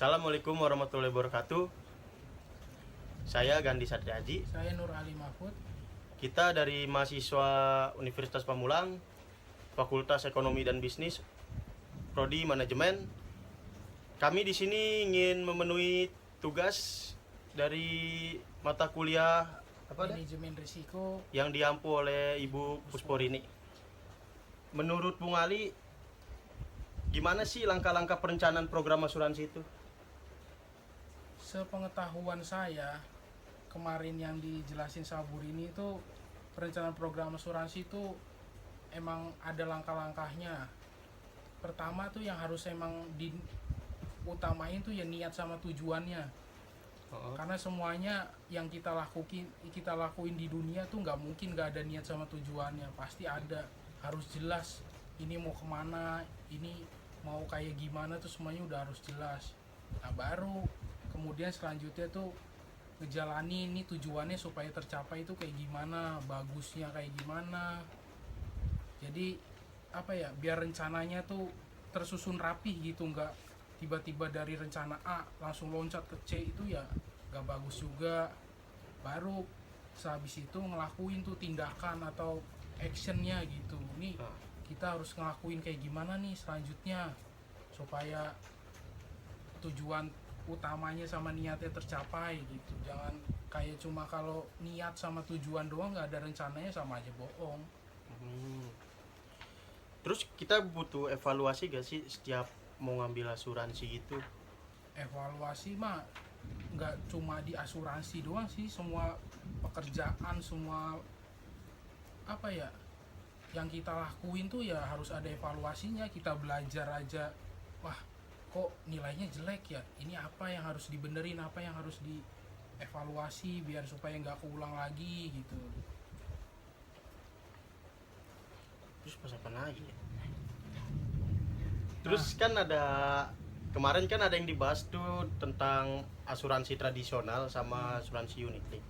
Assalamualaikum warahmatullahi wabarakatuh. Saya Gandhi Satriaji. Saya Nur Ali Mahfud. Kita dari mahasiswa Universitas Pamulang, Fakultas Ekonomi dan Bisnis, Prodi Manajemen. Kami di sini ingin memenuhi tugas dari mata kuliah Manajemen risiko. yang diampu oleh Ibu Pusporini. Menurut Bung Ali, gimana sih langkah-langkah perencanaan program asuransi itu? Sepengetahuan saya, kemarin yang dijelasin Sabur ini itu perencanaan program asuransi itu emang ada langkah-langkahnya. Pertama tuh yang harus emang diutamain tuh ya niat sama tujuannya. Karena semuanya yang kita lakuin di dunia tuh nggak mungkin nggak ada niat sama tujuannya, pasti ada, harus jelas ini mau kemana, ini mau kayak gimana tuh semuanya udah harus jelas. Nah baru kemudian selanjutnya tuh ngejalani ini tujuannya supaya tercapai itu kayak gimana, bagusnya kayak gimana. Jadi apa ya, biar rencananya tuh tersusun rapih gitu, nggak tiba-tiba dari rencana A langsung loncat ke C, itu ya nggak bagus juga. Baru sehabis itu ngelakuin tuh tindakan atau actionnya gitu. Nih kita harus ngelakuin kayak gimana nih selanjutnya supaya tujuan utamanya sama niatnya tercapai gitu. Jangan kayak cuma kalau niat sama tujuan doang nggak ada rencananya, sama aja bohong. Terus kita butuh evaluasi gak sih setiap mau ngambil asuransi itu? Evaluasi mah nggak cuma di asuransi doang sih, semua pekerjaan, semua apa ya yang kita lakuin tuh ya harus ada evaluasinya. Kita belajar aja, wah kok nilainya jelek ya, ini apa yang harus dibenerin, apa yang harus dievaluasi biar supaya nggak keulang lagi gitu. Terus pas apa lagi ya? Terus kan ada kemarin kan ada yang dibahas tuh tentang asuransi tradisional sama asuransi unit link.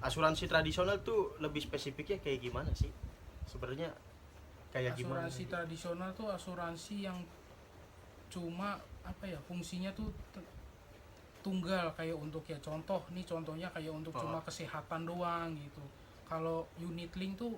Asuransi tradisional tuh lebih spesifiknya kayak gimana sih? Sebenarnya kayak gimana? Asuransi tradisional tuh asuransi yang cuma apa ya, fungsinya tuh tunggal, kayak untuk ya contohnya kayak untuk cuma kesehatan doang gitu. Kalau unit link tuh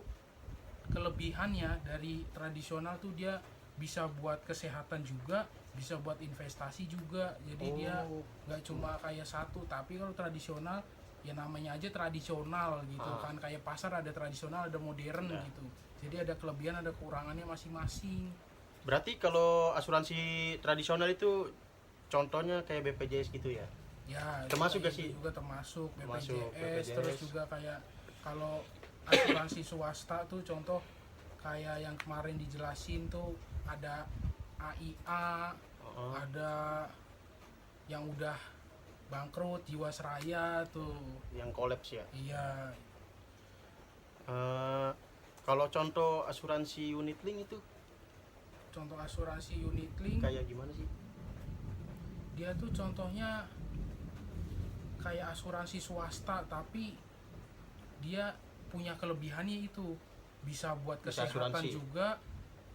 kelebihannya dari tradisional tuh dia bisa buat kesehatan juga, bisa buat investasi juga. Jadi dia nggak cuma kayak satu. Tapi kalau tradisional ya namanya aja tradisional gitu kan, kayak pasar ada tradisional ada modern gitu. Jadi ada kelebihan ada kekurangannya masing-masing. Berarti kalau asuransi tradisional itu contohnya kayak BPJS gitu ya? Ya, termasuk gak sih? Juga termasuk Termasuk BPJS, BPJS. terus juga kayak kalau asuransi swasta tuh contoh kayak yang kemarin dijelasin tuh ada AIA, ada yang udah bangkrut Jiwasraya tuh. Yang kolaps ya? Iya. Kalau contoh asuransi unit link itu? Contoh asuransi unit link kayak gimana sih? Dia tuh contohnya kayak asuransi swasta, tapi dia punya kelebihannya itu bisa buat kesehatan asuransi juga,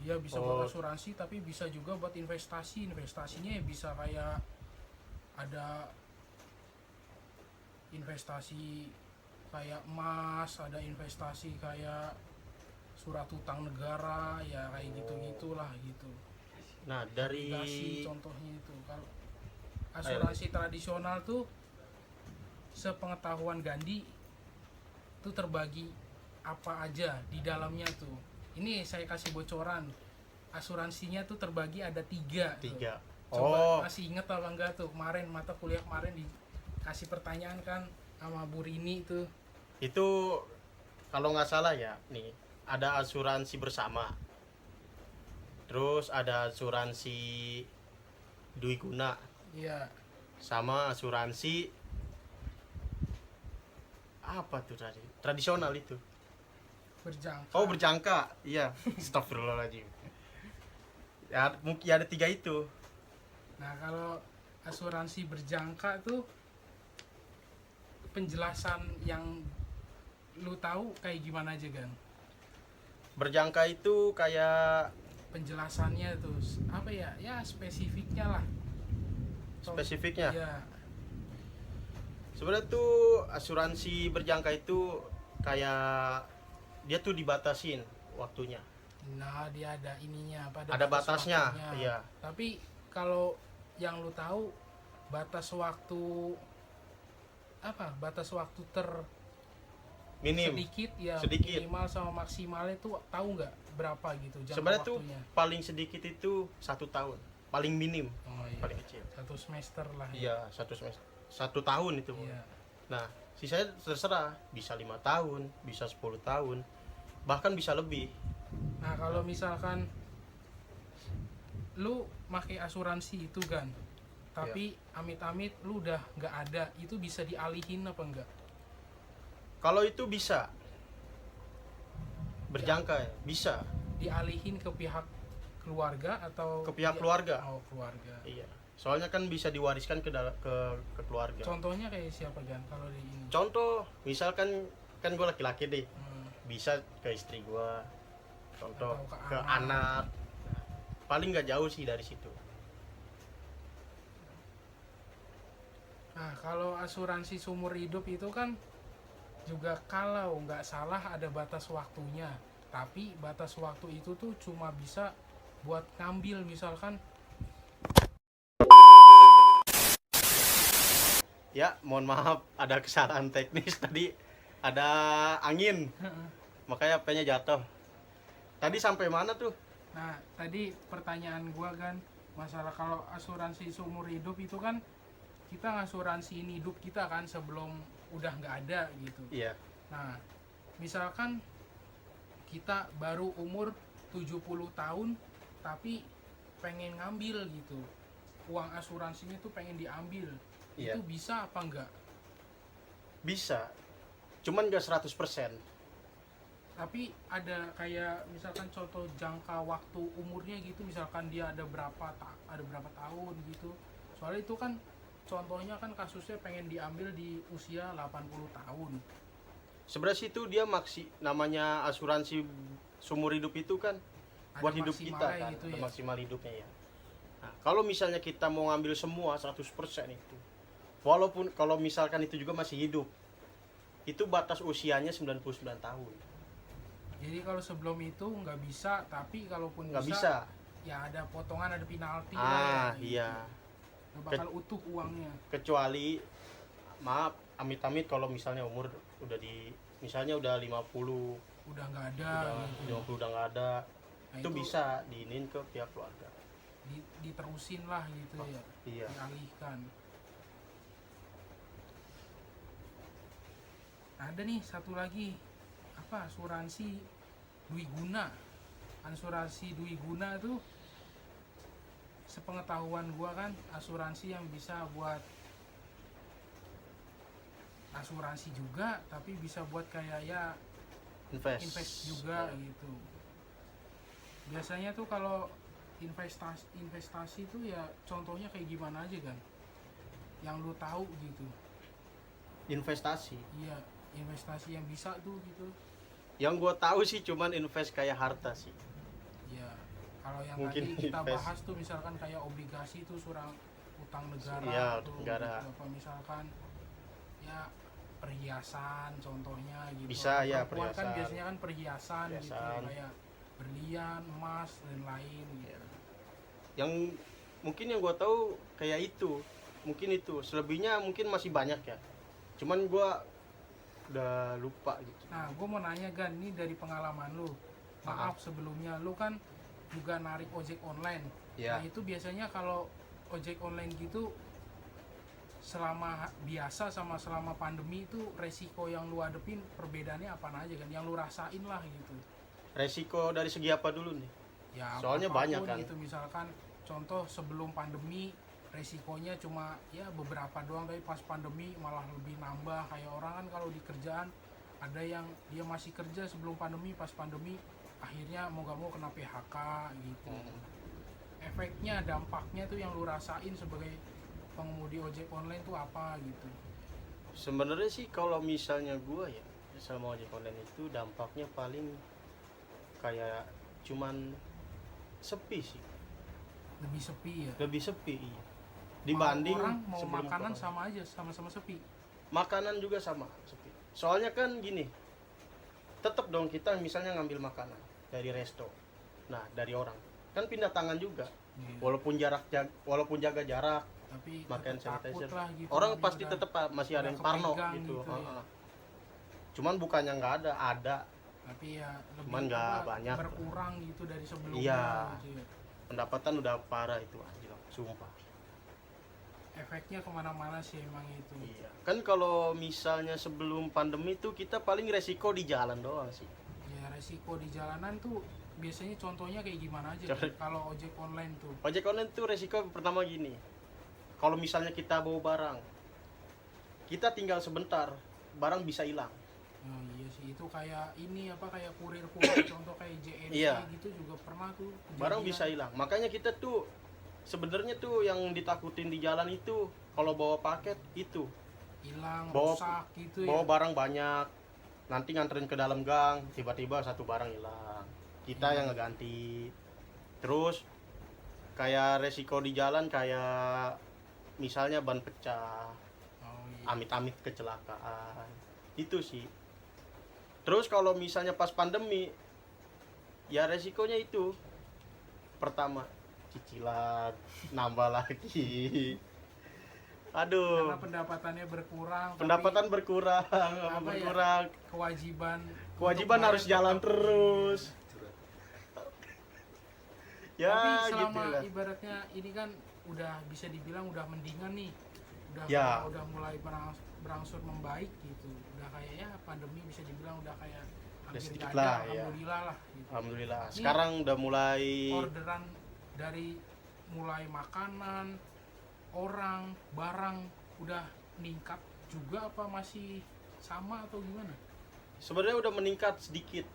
ya bisa buat asuransi, tapi bisa juga buat investasinya ya bisa kayak ada investasi kayak emas, ada investasi kayak surat utang negara, ya kayak gitu-gitulah gitu. Nah dari obligasi contohnya itu. Kalau asuransi tradisional tuh sepengetahuan Gandhi tuh terbagi apa aja di dalamnya tuh. Ini saya kasih bocoran, asuransinya tuh terbagi ada tiga. Coba masih inget apa enggak tuh kemarin mata kuliah kemarin dikasih pertanyaan kan sama Bu Rini tuh. Itu kalau nggak salah ya, nih ada asuransi bersama, terus ada asuransi dwi guna, Iya. sama asuransi apa tuh tadi? Tradisional itu. Berjangka. Oh, berjangka. Iya. Astagfirullahaladzim. Ya, mungkin ada tiga itu. Nah, kalau asuransi berjangka tuh penjelasan yang lu tahu kayak gimana aja, Gan? Berjangka itu kayak Penjelasannya tuh apa ya? Ya spesifiknya lah. spesifiknya. Iya. Sebenarnya tuh asuransi berjangka itu kayak dia tuh dibatasin waktunya. Nah, dia ada ininya apa? Ada batasnya, waktunya. iya. Tapi kalau yang lu tahu batas waktu apa? Batas waktu Minim. sedikit ya, Sedikit. minimal sama maksimalnya tuh tahu nggak berapa gitu jangka Sebenarnya tuh waktunya? paling sedikit itu 1 tahun, paling minim, Oh iya. paling kecil. 1 semester lah ya. Iya, 1 semester, 1 tahun itu. Iya. Nah, sisanya terserah, bisa 5 tahun, bisa 10 tahun, bahkan bisa lebih. Nah, kalau misalkan lu pakai asuransi itu kan, tapi amit-amit lu udah nggak ada, itu bisa dialihin apa enggak? Kalau itu bisa berjangka ya, bisa Dialihin ke pihak keluarga atau ke pihak keluarga. Oh, keluarga. Iya. Soalnya kan bisa diwariskan ke keluarga. Contohnya kayak siapa kan kalau di ini? Contoh, misalkan kan gue laki-laki deh, Hmm, bisa ke istri gue. Contoh Atau ke ke anak. Paling nggak jauh sih dari situ. Nah, kalau asuransi seumur hidup itu kan juga kalau nggak salah ada batas waktunya. Tapi batas waktu itu tuh cuma bisa buat ngambil misalkan. Ya, mohon maaf ada kesalahan teknis tadi, ada angin, makanya HP-nya jatuh. Tadi sampai mana tuh? Nah, tadi pertanyaan gua kan masalah kalau asuransi seumur hidup itu kan kita ngasuransiin hidup kita kan sebelum udah nggak ada gitu. Iya. Nah, misalkan kita baru umur 70 tahun tapi pengen ngambil gitu. Uang asuransinya tuh pengen diambil. Iya. Itu bisa apa enggak? Bisa. Cuman nggak 100%. Tapi ada kayak misalkan contoh jangka waktu umurnya gitu, misalkan dia ada berapa tahun gitu. Soalnya itu kan contohnya kan kasusnya pengen diambil di usia 80 tahun. Sebenarnya sih itu dia namanya asuransi seumur hidup itu kan Ada buat hidup kita maksimalnya kan, gitu ada ya. maksimal hidupnya ya. Nah, kalau misalnya kita mau ngambil semua 100% itu, walaupun kalau misalkan itu juga masih hidup, itu batas usianya 99 tahun. Jadi kalau sebelum itu nggak bisa, tapi kalaupun Nggak bisa. ya ada potongan, ada penalti lah Ah, ya, gitu. iya. Nggak bakal utuh uangnya. Kecuali maaf, amit-amit kalau misalnya umur udah misalnya udah 50, Udah nggak ada udah gitu. 50 udah nggak ada, Nah, itu bisa diinin ke pihak keluarga. diterusin lah gitu ya. Iya. Dialihkan. Ada nih satu lagi apa asuransi Dwi Guna. Asuransi Dwi Guna tuh sepengetahuan gua kan asuransi yang bisa buat asuransi juga tapi bisa buat kayak ya invest juga gitu. Biasanya tuh kalau investasi tuh ya contohnya kayak gimana aja kan? Yang lu tahu gitu. Investasi. Iya, investasi yang bisa tuh gitu. Yang gue tahu sih cuman invest kayak harta sih. Ya, kalau yang Mungkin tadi kita invest. bahas tuh misalkan kayak obligasi itu surang utang negara Iya, tuh, negara. gitu. Apa misalkan ya perhiasan contohnya gitu. Bisa, ya, Perempuan kan perhiasan. biasanya kan perhiasan gitu Perhiasan. kayak berlian, emas dan lain gitu. Yang mungkin yang gue tahu kayak itu, mungkin itu. Selebihnya mungkin masih banyak ya. Cuman gue udah lupa gitu. Nah, gue mau nanya Gan, ini dari pengalaman lu. Maaf sebelumnya, lu kan juga narik ojek online. Ya. Nah, itu biasanya kalau ojek online gitu selama biasa sama selama pandemi itu resiko yang lu hadepin perbedaannya apa aja kan? Yang lu rasain lah gitu. Resiko dari segi apa dulu nih? Ya, Soalnya apapun banyak kan. gitu, misalkan contoh sebelum pandemi resikonya cuma ya beberapa doang, tapi pas pandemi malah lebih nambah. Kayak orang kan kalau di kerjaan ada yang dia masih kerja sebelum pandemi, pas pandemi akhirnya mau gak mau kena PHK gitu. Efeknya, dampaknya tuh yang lu rasain sebagai pengemudi ojek online tuh apa gitu? Sebenarnya sih kalau misalnya gue ya sama ojek online itu dampaknya paling kayak cuman sepi sih. Lebih sepi ya. Lebih sepi, iya. dibanding orang mau sebelum makanan corona. sama aja, sama-sama sepi. Makanan juga sama sepi. Soalnya kan gini, tetap dong kita misalnya ngambil makanan dari resto, nah dari orang kan pindah tangan juga, walaupun walaupun jaga jarak, Tapi makan tetap takut sanitizer, lah gitu. orang Dia pasti udah- tetap masih ada udah yang parno kepegang gitu. gitu, ya. Cuman bukannya nggak ada Tapi ya lebih Cuman nggak banyak. berkurang gitu dari sebelumnya. Iya. Gitu ya. pendapatan udah parah itu anjir, sumpah. Efeknya kemana-mana sih emang itu. Iya. Kan kalau misalnya sebelum pandemi tuh kita paling resiko di jalan doang sih. Ya resiko di jalanan tuh biasanya contohnya kayak gimana aja Coba. tuh, kalau ojek online tuh. Ojek online tuh resiko pertama gini. Kalau misalnya kita bawa barang, kita tinggal sebentar, barang bisa hilang. Oh, iya sih, itu kayak ini apa kayak kurir-kurir contoh kayak JNE Iya. gitu juga pernah tuh Barang kejadian. bisa hilang. Makanya kita tuh sebenarnya tuh yang ditakutin di jalan itu kalau bawa paket itu, hilang, bawa- rusak gitu bawa ya. barang banyak, nanti nganterin ke dalam gang, tiba-tiba satu barang hilang. Kita Iya. yang ngeganti. Terus kayak resiko di jalan kayak misalnya ban pecah, Oh, iya. amit-amit kecelakaan. Itu sih. Terus kalau misalnya pas pandemi, ya resikonya itu. Pertama, cicilan nambah lagi. Aduh, Karena pendapatannya berkurang, pendapatan berkurang, ya? berkurang. tapi kewajiban Kewajiban untuk harus bayar jalan tetap. terus. Ya, Tapi gitu selama lah. ibaratnya ini kan udah bisa dibilang udah mendingan nih, Ya. udah mulai berangsur membaik gitu, udah kayak ya pandemi bisa dibilang udah kayak hampir sedikit nggak ada, lah, ya. alhamdulillah lah gitu. Alhamdulillah. Ini Sekarang udah mulai Orderan dari mulai makanan, orang, barang udah meningkat juga apa masih sama atau gimana? sebenarnya udah meningkat sedikit.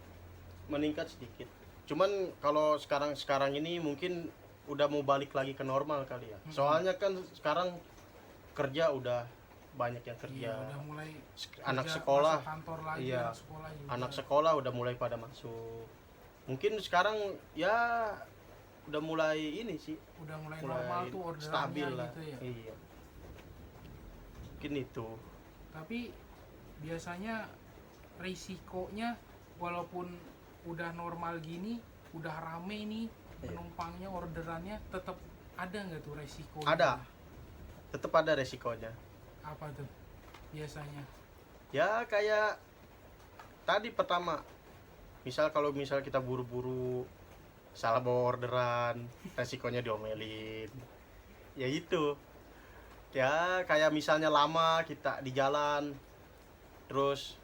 Meningkat sedikit. Cuman kalau sekarang ini mungkin udah mau balik lagi ke normal kali ya. Soalnya kan sekarang kerja udah banyak yang kerja. Iya, udah mulai Anak kerja, sekolah, masuk kantor lagi, iya. anak sekolah juga. anak sekolah udah mulai pada masuk. Mungkin sekarang ya udah mulai ini sih, udah mulai mulai normal tuh orderannya stabil lah. gitu ya. Iya. Mungkin itu. Tapi biasanya risikonya walaupun udah normal gini, udah rame nih Iya. penumpangnya, orderannya tetap ada nggak tuh resiko? Ada. Tetap ada resikonya. Apa tuh biasanya? Ya kayak tadi pertama, kalau misal kita buru-buru salah bawa orderan, resikonya diomelin. Ya itu. Ya kayak misalnya lama kita di jalan, terus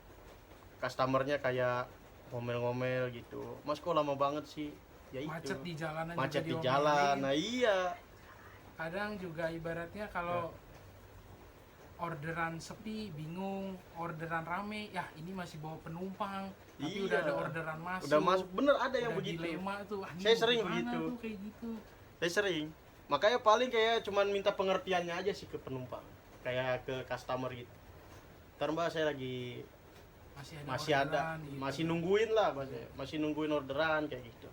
customernya kayak ngomel-ngomel gitu. Mas kok lama banget sih? Ya itu. Macet di jalanan Macet juga di diomelin. jalan. Nah iya. Kadang juga ibaratnya kalau orderan sepi bingung, orderan rame ya ini masih bawa penumpang, tapi Iya. udah ada orderan masuk. Udah masuk, bener ada yang udah begitu. dilema tuh. "Ah, ini Saya mau sering gimana begitu. tuh, kayak gitu. Saya sering. Makanya paling kayak cuman minta pengertiannya aja sih ke penumpang. Kayak ke customer gitu. Ntar mbak saya lagi masih ada, orderan gitu. masih nungguin lah masih nungguin orderan kayak gitu.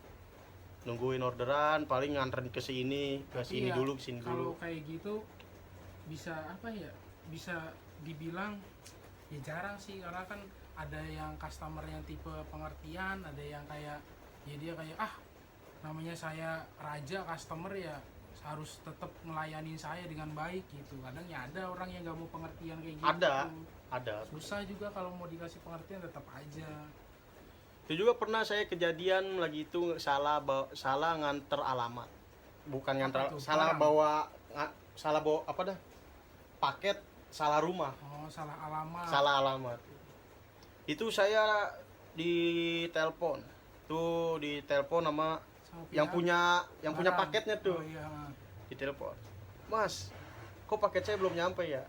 Nungguin orderan, paling nganterin ke sini, ke Tapi sini ya, dulu, ke sini kalau dulu. kayak gitu bisa apa ya, bisa dibilang ya jarang sih, karena kan ada yang customer yang tipe pengertian, ada yang kayak ya dia kayak namanya saya raja customer ya harus tetap ngelayanin saya dengan baik gitu. Kadang ya ada orang yang nggak mau pengertian kayak gitu. Ada. Susah juga kalau mau dikasih pengertian, tetap aja. Itu juga pernah saya kejadian lagi itu salah nganter alamat. Bukan nganter, Apa tuh? salah Barang? bawa apa dah? Paket salah rumah. Oh, salah alamat. Salah alamat. Itu saya ditelepon. Tuh ditelepon sama Sama yang pihak punya barang. paketnya tuh. Oh, iya. Ditelepon. Mas, kok paket saya belum nyampe ya?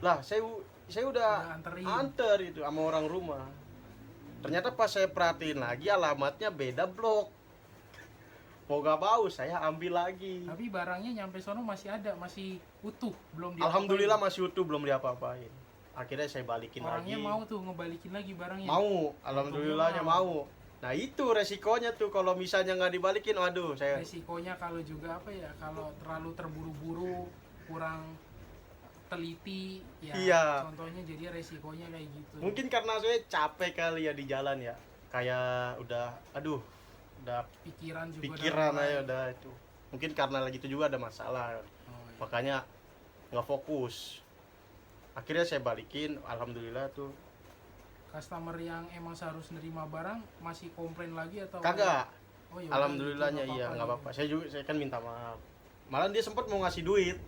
Lah, saya udah Udah anterin. anter itu sama orang rumah. Ternyata pas saya perhatiin lagi alamatnya beda blok. Mau gak mau saya ambil lagi. Tapi barangnya nyampe sono masih ada, masih utuh, belum Alhamdulillah masih utuh, belum diapa-apain. Akhirnya saya balikin orangnya lagi. mau tuh ngebalikin lagi barangnya. Mau, alhamdulillahnya mau. Nah itu resikonya tuh kalau misalnya nggak dibalikin, waduh saya Resikonya kalau juga apa ya, kalau terlalu terburu-buru, kurang teliti ya, iya. contohnya jadi resikonya kayak gitu. Mungkin karena saya capek kali ya di jalan ya, kayak udah aduh udah Pikiran juga pikiran mulai, aja udah itu. Mungkin karena lagi itu juga ada masalah, oh, iya. makanya nggak fokus. Akhirnya saya balikin, alhamdulillah tuh. Customer yang emang seharus nerima barang masih komplain lagi atau Kagak, oh, ya udah, alhamdulillahnya gitu, iya nggak gitu. apa-apa. Saya kan minta maaf. Malah dia sempat mau ngasih duit.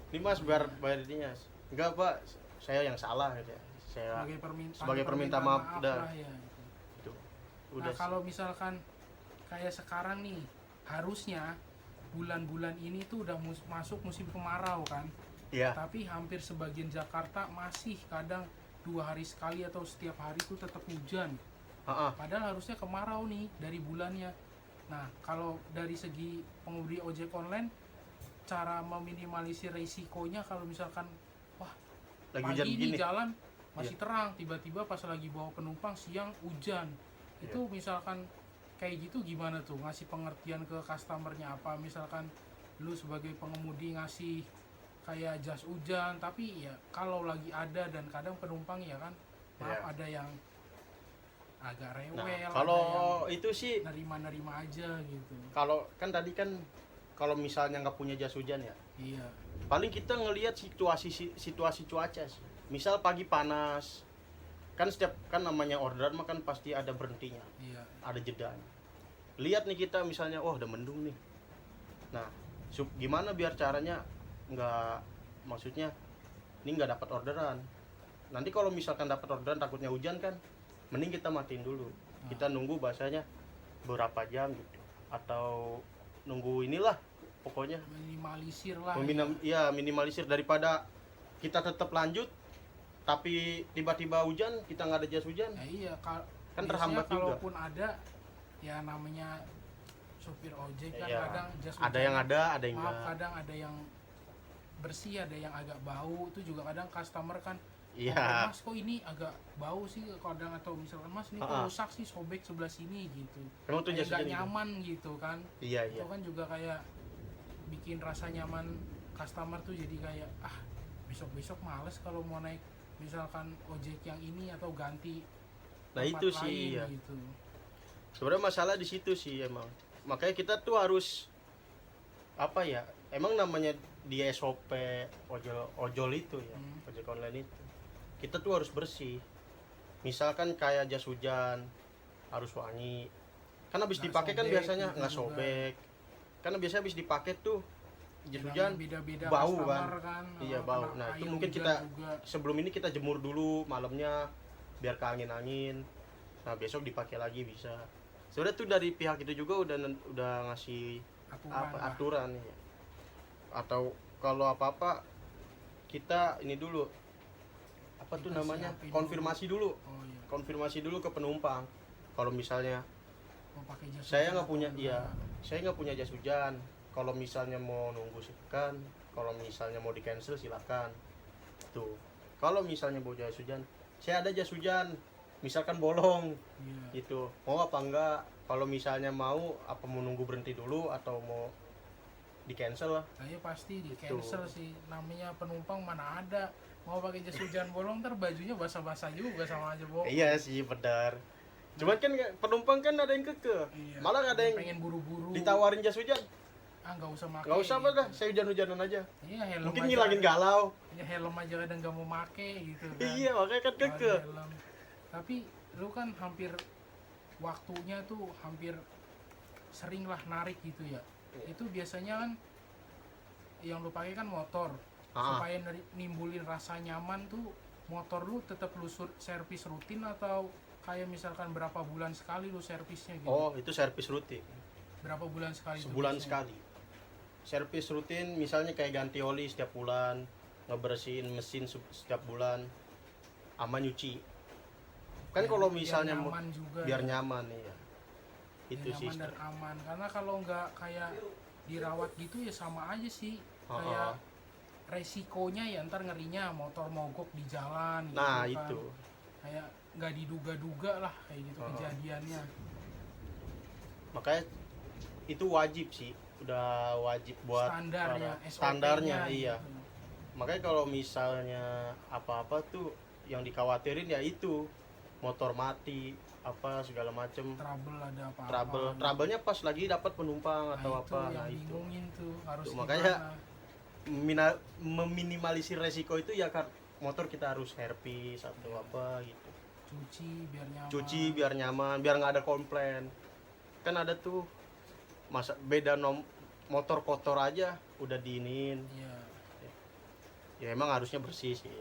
Ini mas biar bayar ininya. Enggak pak, saya yang salah gitu ya. Saya sebagai perminta maaf udah. lah ya. Itu. Nah Udah. kalau misalkan kayak sekarang nih, harusnya bulan-bulan ini tuh udah masuk musim kemarau kan, Iya. tapi hampir sebagian Jakarta masih kadang 2 hari sekali atau setiap hari tuh tetap hujan. Heeh. Padahal harusnya kemarau nih dari bulannya. Nah, kalau dari segi pengemudi ojek online, cara meminimalisir resikonya kalau misalkan wah Lagi pagi hujan ini gini. jalan masih terang, tiba-tiba pas lagi bawa penumpang siang hujan. Itu misalkan kayak gitu gimana tuh ngasih pengertian ke customernya, apa misalkan lu sebagai pengemudi ngasih kayak jas hujan, tapi ya kalau lagi ada, dan kadang penumpang ya kan maaf Iya. ada yang agak rewel, Nah, ada kalau yang itu sih nerima-nerima aja gitu. kalau kan tadi kan kalau misalnya nggak punya jas hujan ya, Iya, paling kita ngelihat situasi cuaca sih. Misal pagi panas, kan setiap kan namanya orderan mah kan pasti ada berhentinya, iya, ada jedanya. Lihat nih kita misalnya, oh udah mendung nih. Nah, gimana biar caranya nggak, maksudnya ini nggak dapat orderan. Nanti kalau misalkan dapat orderan takutnya hujan kan, mending kita matiin dulu. Kita nunggu bahasanya berapa jam gitu, atau nunggu inilah pokoknya minimalisir lah minimalisir daripada kita tetap lanjut tapi tiba-tiba hujan kita nggak ada jas hujan. ya. Iya, Kan biasanya terhambat juga. kalaupun ada ya namanya sopir ojek kan Iya. kadang jas Ada yang hujannya, ada yang maaf, enggak. kadang ada yang bersih, ada yang agak bau. Itu juga kadang customer kan, Iya. "Oh, mas kok ini agak bau sih," kadang, atau misalkan mas ini kok Ha-ha. rusak sih, sobek sebelah sini gitu, Emang tuh kayak jas nggak hujan gitu? nyaman gitu kan. Iya iya. Itu kan juga kayak bikin rasa nyaman customer tuh jadi kayak besok-besok males kalau mau naik misalkan ojek yang ini atau ganti Nah tempat itu sih lain ya. gitu. Sebenarnya masalah di situ sih emang. Makanya kita tuh harus apa ya? Emang namanya di SOP ojol itu ya, ojek online itu. Kita tuh harus bersih. Misalkan kayak jas hujan harus wangi. Kan habis Nggak dipakai kan sobek biasanya gitu nggak juga. sobek. Karena biasanya habis dipakai tuh jas Dengan hujan beda-beda bau customer kan. kan. Iya kena bau. Nah air itu mungkin hujan kita juga. sebelum ini kita jemur dulu malamnya biar ke angin-angin. Nah besok dipakai lagi bisa. Sebenarnya tuh dari pihak itu juga udah ngasih aturan ya. Atau kalau apa-apa kita ini dulu apa tuh Kita namanya siapin konfirmasi dulu. Oh iya, Konfirmasi dulu ke penumpang. Kalau misalnya mau pakai jas saya hujan nggak atau punya enggak. saya nggak punya jas hujan. Kalau misalnya mau nunggu silakan, kalau misalnya mau di cancel silakan. Tuh kalau misalnya mau jas hujan, saya ada jas hujan misalkan bolong Iya. gitu, mau apa enggak. Kalau misalnya mau apa mau nunggu berhenti dulu atau mau di cancel lah. Saya pasti di Gitu. cancel sih, namanya penumpang mana ada mau pakai jas hujan bolong, ntar bajunya basah-basah juga, sama aja bohong. Iya sih benar, cuman kan penumpang kan ada yang kekeh. Iya. Malah ada yang pengen buru-buru, ditawarin jas hujan, nggak usah pakai, nggak usah apa dah, saya hujan-hujanan aja. iya, helm Mungkin aja ngilangin ada- galau. ya, helm aja kadang nggak mau make gitu kan. Iya makanya kan Nggak ada kekeh. helm. Tapi lu kan hampir waktunya tuh hampir sering lah narik gitu ya. Iya. Itu biasanya kan yang lu pakai kan motor. Supaya nimbulin rasa nyaman tuh, motor lu tetap lu servis rutin atau kayak misalkan berapa bulan sekali lu servisnya gitu? Oh itu servis rutin, Berapa bulan sekali? tuh sebulan biasanya? sekali. Servis rutin misalnya kayak ganti oli setiap bulan, ngebersihin mesin setiap bulan, sama nyuci. Kan kalau misalnya biar nyaman juga, biar ya. nyaman ya. Itu Biar nyaman sih. dan aman. Karena kalau nggak kayak dirawat gitu ya sama aja sih. Oh, Kayak oh. resikonya ya ntar ngerinya motor mogok di jalan gitu Nah kan. itu. Kayak nggak diduga-duga lah kayak gitu kejadiannya. Makanya itu wajib sih, udah wajib buat Standarnya, standarnya SOP-nya iya. gitu. Makanya kalau misalnya apa-apa tuh yang dikhawatirin ya itu motor mati apa segala macem, Trouble ada apa-apa. troublenya pas lagi dapat penumpang Nah, atau itu apa. yang Nah itu bingungin tuh harus Tuh, makanya gimana. meminimalisir resiko itu ya kan motor kita harus servis atau apa gitu, cuci biar nyaman. biar nggak ada komplain. Kan ada tuh masa beda motor kotor aja udah diinin, Iya. ya emang harusnya bersih sih.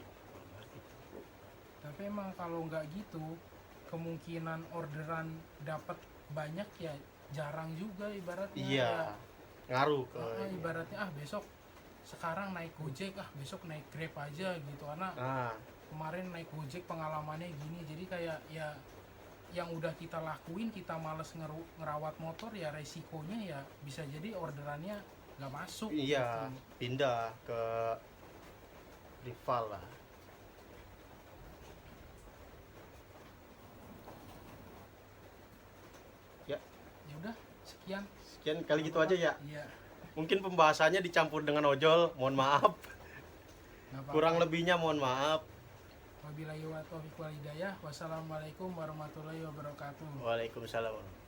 Tapi emang kalau nggak gitu kemungkinan orderan dapat banyak ya jarang juga ibaratnya. Iya, Ya. ngaruh ke Ibaratnya besok sekarang naik Gojek, besok naik Grab aja gitu, karena nah kemarin naik Gojek pengalamannya gini. Jadi kayak ya yang udah kita lakuin, kita males ngerawat motor, ya resikonya ya bisa jadi orderannya nggak masuk iya gitu. pindah ke rival lah. Ya udah, sekian. Sekian kali gitu aja ya. Iya, Mungkin pembahasannya dicampur dengan ojol, mohon maaf. nggak apa-apa. Kurang lebihnya mohon maaf. Wabillahi taufiq wal hidayah. Wassalamualaikum warahmatullahi wabarakatuh. Waalaikumsalam.